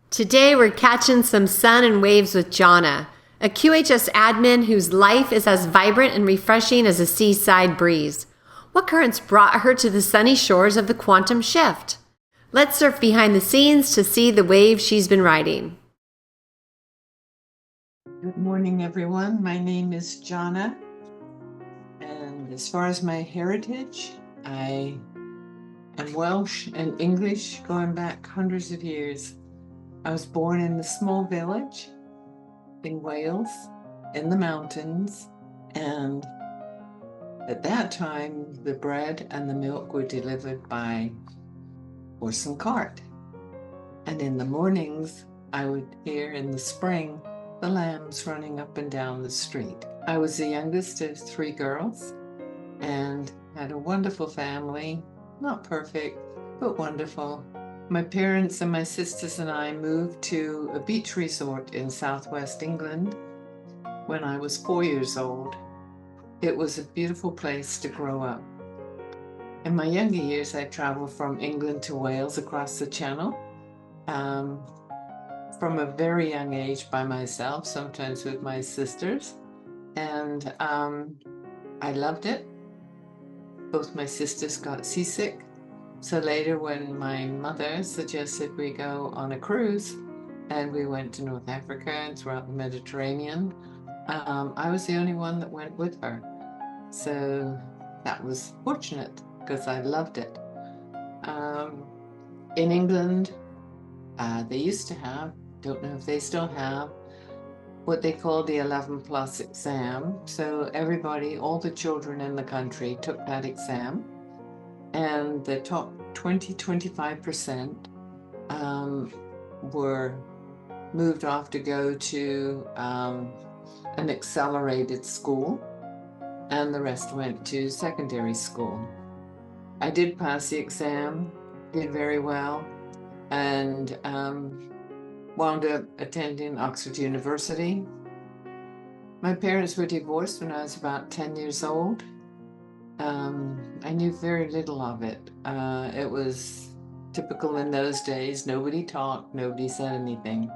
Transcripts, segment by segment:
Today we're catching some sun and waves with Jaana, a QHS admin whose life is as vibrant and refreshing as a seaside breeze. What currents brought her to the sunny shores of the quantum shift? Let's surf behind the scenes to see the waves she's been riding. Good morning, everyone. My name is Jaana, and as far as my heritage, I am Welsh and English going back hundreds of years. I was born in a small village in Wales, in the mountains, and at that time, the bread and the milk were delivered by horse and cart. And in the mornings, I would hear in the spring the lambs running up and down the street. I was the youngest of three girls and had a wonderful family, not perfect, but wonderful. My parents and my sisters and I moved to a beach resort in southwest England when I was 4 years old. It was a beautiful place to grow up. In my younger years, I traveled from England to Wales across the Channel, from a very young age by myself, sometimes with my sisters, and I loved it. Both my sisters got seasick, so later when my mother suggested we go on a cruise, and we went to North Africa and throughout the Mediterranean, I was the only one that went with her. So that was fortunate because I loved it. In England, they used to have, don't know if they still have, what they call the 11+ exam. So everybody, all the children in the country took that exam, and the top 20-25% were moved off to go to an accelerated school, and the rest went to secondary school. I did pass the exam, did very well, and wound up attending Oxford University. My parents were divorced when I was about 10 years old. I knew very little of it. It was typical in those days. Nobody talked, nobody said anything.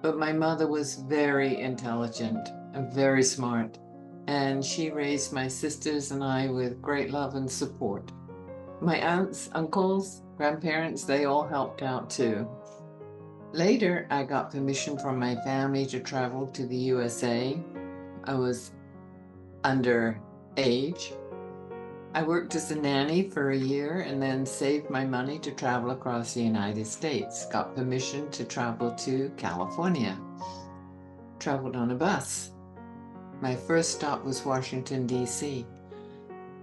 But my mother was very intelligent and very smart, and she raised my sisters and I with great love and support. My aunts, uncles, grandparents, they all helped out too. Later, I got permission from my family to travel to the USA. I was underage. I worked as a nanny for a year and then saved my money to travel across the United States. Got permission to travel to California. Traveled on a bus. My first stop was Washington, D.C.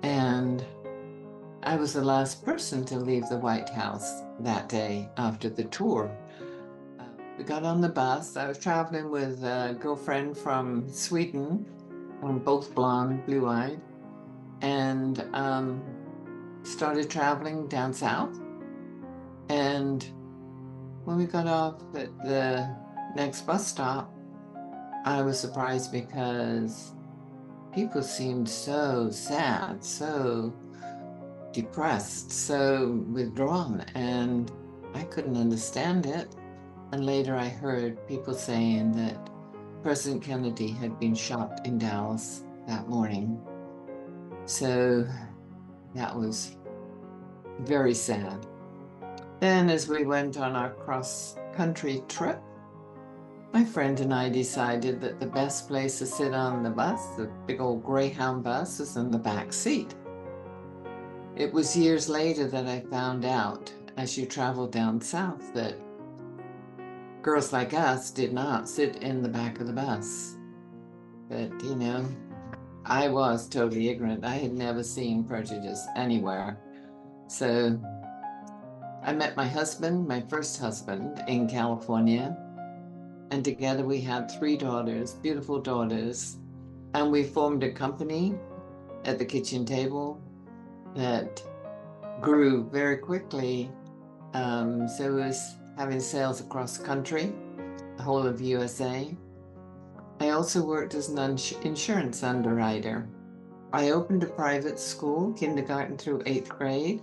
And I was the last person to leave the White House that day after the tour. We got on the bus. I was traveling with a girlfriend from Sweden, both blonde, blue-eyed, and started traveling down south. And when we got off at the next bus stop, I was surprised because people seemed so sad, so depressed, so withdrawn, and I couldn't understand it. And later I heard people saying that President Kennedy had been shot in Dallas that morning. So that was very sad. Then as we went on our cross-country trip, my friend and I decided that the best place to sit on the bus, the big old Greyhound bus, was in the back seat. It was years later that I found out, as you travel down south, that girls like us did not sit in the back of the bus. But, I was totally ignorant. I had never seen prejudice anywhere. So I met my husband, my first husband, in California. And together we had 3 daughters, beautiful daughters. And we formed a company at the kitchen table that grew very quickly. So it was having sales across the country, the whole of USA. I also worked as an insurance underwriter. I opened a private school, kindergarten through 8th grade,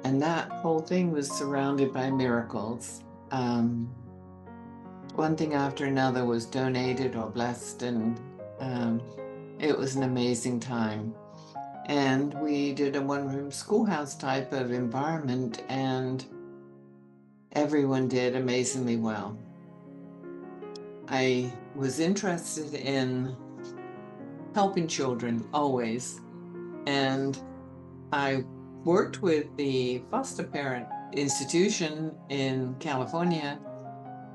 and that whole thing was surrounded by miracles. one thing after another was donated or blessed, and it was an amazing time. And we did a one-room schoolhouse type of environment, and everyone did amazingly well. I was interested in helping children always, and I worked with the foster parent institution in California,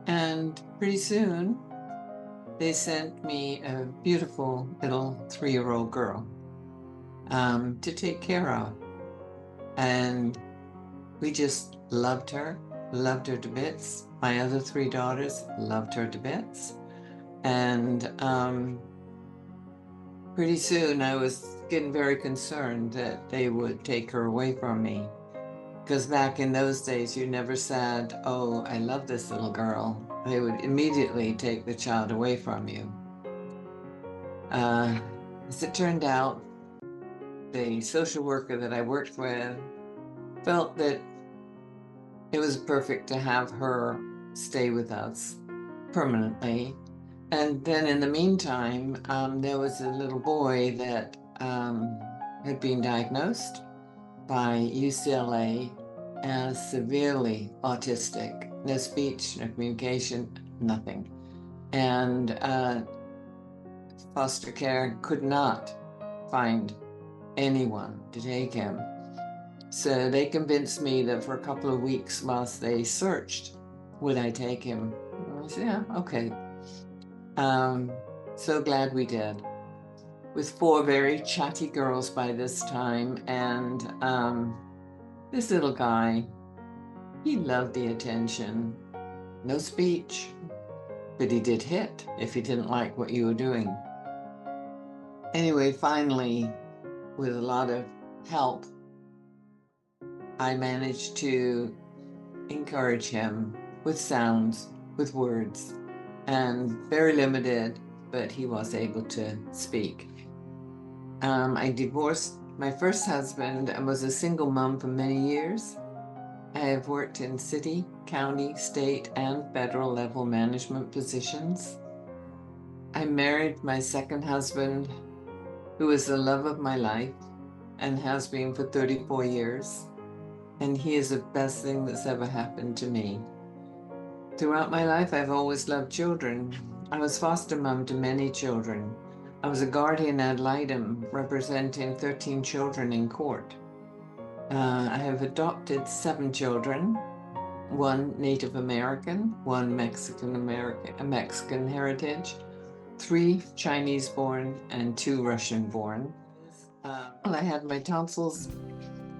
and pretty soon they sent me a beautiful little 3-year-old girl to take care of. And we just loved her to bits. My other 3 daughters loved her to bits. And pretty soon I was getting very concerned that they would take her away from me. Because back in those days, you never said, "Oh, I love this little girl." They would immediately take the child away from you. As it turned out, the social worker that I worked with felt that it was perfect to have her stay with us permanently. And then in the meantime, there was a little boy that had been diagnosed by UCLA as severely autistic, no speech, no communication, nothing. And foster care could not find anyone to take him. So they convinced me that for a couple of weeks whilst they searched, would I take him? And I said, yeah, okay. So glad we did. With 4 very chatty girls by this time, and this little guy, he loved the attention. No speech, but he did hit if he didn't like what you were doing. Anyway, finally, with a lot of help, I managed to encourage him with sounds, with words, and very limited, but he was able to speak. I divorced my first husband and was a single mom for many years. I have worked in city, county, state, and federal level management positions. I married my second husband, who is the love of my life and has been for 34 years. And he is the best thing that's ever happened to me. Throughout my life, I've always loved children. I was foster mom to many children. I was a guardian ad litem representing 13 children in court. I have adopted 7 children, 1 Native American, 1 Mexican heritage, 3 Chinese born, and 2 Russian born. I had my tonsils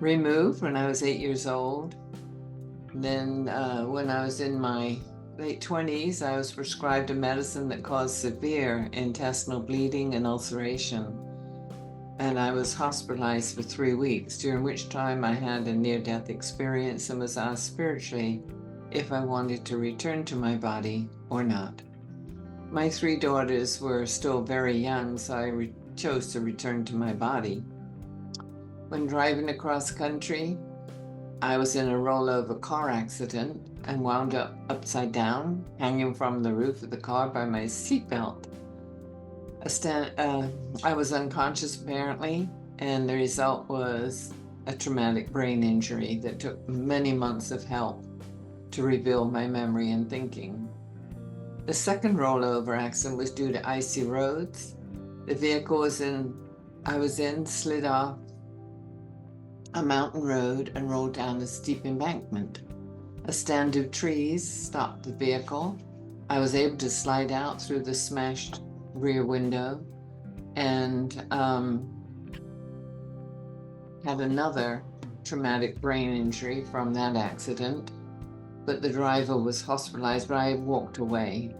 removed when I was 8 years old. Then when I was in my late 20s, I was prescribed a medicine that caused severe intestinal bleeding and ulceration. And I was hospitalized for 3 weeks, during which time I had a near-death experience and was asked spiritually if I wanted to return to my body or not. My 3 daughters were still very young, so I chose to return to my body. When driving across country, I was in a rollover car accident and wound up upside down, hanging from the roof of the car by my seatbelt. I was unconscious apparently, and the result was a traumatic brain injury that took many months of help to rebuild my memory and thinking. The second rollover accident was due to icy roads. The vehicle I was in slid off a mountain road and rolled down a steep embankment. A stand of trees stopped the vehicle. I was able to slide out through the smashed rear window and had another traumatic brain injury from that accident, but the driver was hospitalized, but I walked away.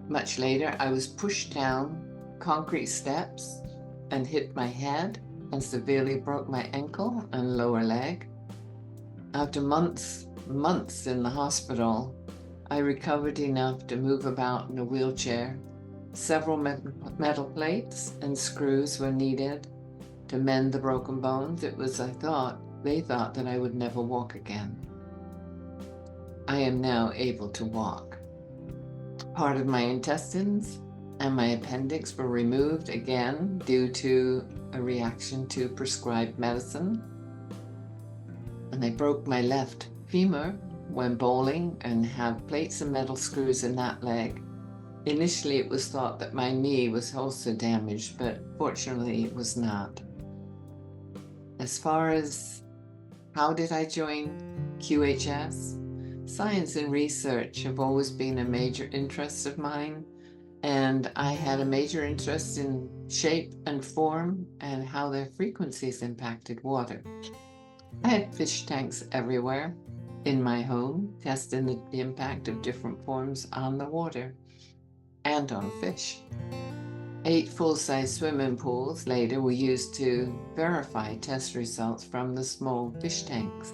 Much later, I was pushed down concrete steps and hit my head and severely broke my ankle and lower leg. After months in the hospital, I recovered enough to move about in a wheelchair. Several metal plates and screws were needed to mend the broken bones. It was, I thought, they thought that I would never walk again. I am now able to walk. Part of my intestines and my appendix were removed again due to a reaction to prescribed medicine. And they broke my left femur when bowling and had plates and metal screws in that leg. Initially, it was thought that my knee was also damaged, but fortunately it was not. As far as how did I join QHS? Science and research have always been a major interest of mine, and I had a major interest in shape and form and how their frequencies impacted water. I had fish tanks everywhere in my home, testing the impact of different forms on the water and on fish. 8 full-size swimming pools later were used to verify test results from the small fish tanks.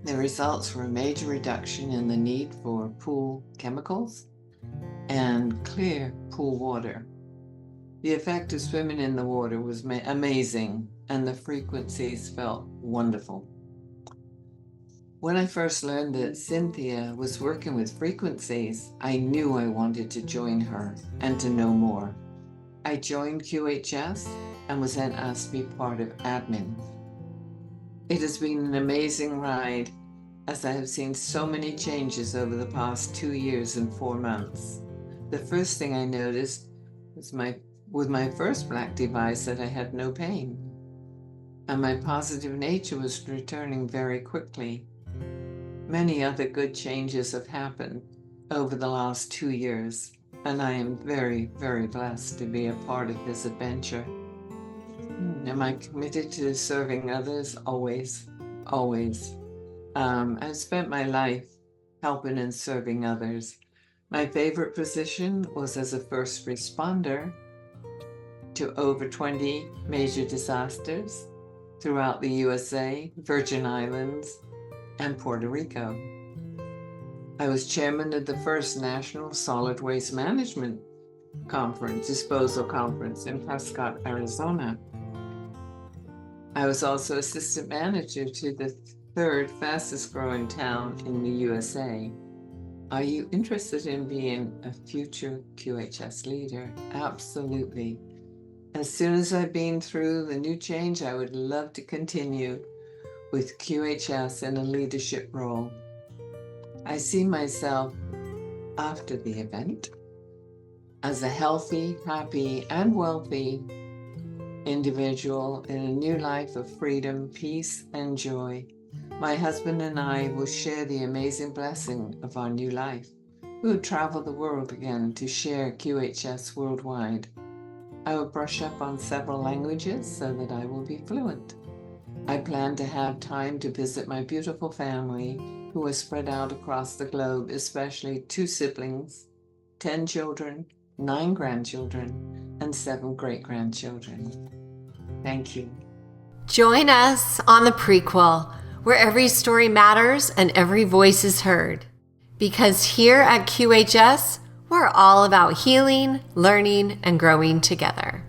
The results were a major reduction in the need for pool chemicals and clear pool water. The effect of swimming in the water was amazing, and the frequencies felt wonderful. When I first learned that Cynthia was working with frequencies, I knew I wanted to join her and to know more. I joined QHS and was then asked to be part of admin. It has been an amazing ride, as I have seen so many changes over the past 2 years and 4 months. The first thing I noticed was with my first black device that I had no pain, and my positive nature was returning very quickly. Many other good changes have happened over the last 2 years, and I am very, very blessed to be a part of this adventure. Am I committed to serving others? Always, always. I've spent my life helping and serving others. My favorite position was as a first responder to over 20 major disasters throughout the USA, Virgin Islands, and Puerto Rico. I was chairman of the first National Solid Waste Management Disposal Conference in Prescott, Arizona. I was also assistant manager to the 3rd fastest growing town in the USA. Are you interested in being a future QHS leader? Absolutely. As soon as I've been through the new change, I would love to continue with QHS in a leadership role. I see myself after the event as a healthy, happy, and wealthy individual in a new life of freedom, peace, and joy. My husband and I will share the amazing blessing of our new life. We will travel the world again to share QHS worldwide. I will brush up on several languages so that I will be fluent. I plan to have time to visit my beautiful family who are spread out across the globe, especially 2 siblings, 10 children, 9 grandchildren, and 7 great-grandchildren. Thank you. Join us on the Prequel, where every story matters and every voice is heard. Because here at QHS, we're all about healing, learning, and growing together.